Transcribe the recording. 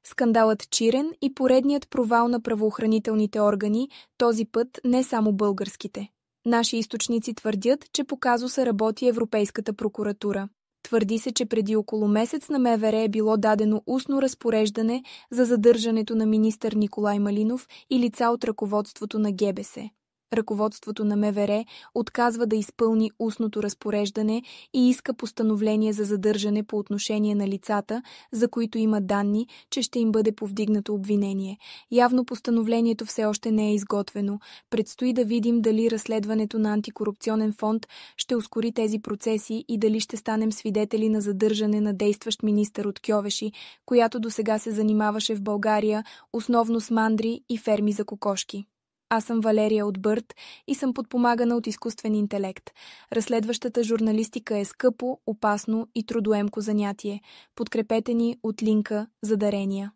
Скандалът Чирен и поредният провал на правоохранителните органи, този път не само българските. Наши източници твърдят, че по казуса работи Европейската прокуратура. Твърди се, че преди около месец на МВР е било дадено устно разпореждане за задържането на министър Николай Малинов и лица от ръководството на ГБС. Ръководството на МВР отказва да изпълни устното разпореждане и иска постановление за задържане по отношение на лицата, за които има данни, че ще им бъде повдигнато обвинение. Явно постановлението все още не е изготвено. Предстои да видим дали разследването на антикорупционен фонд ще ускори тези процеси и дали ще станем свидетели на задържане на действащ министър от Кьовеши, която досега се занимаваше в България основно с мандри и ферми за кокошки. Аз съм Валерия от Бърт и съм подпомагана от изкуствен интелект. Разследващата журналистика е скъпо, опасно и трудоемко занятие. Подкрепете ни от линка за дарения.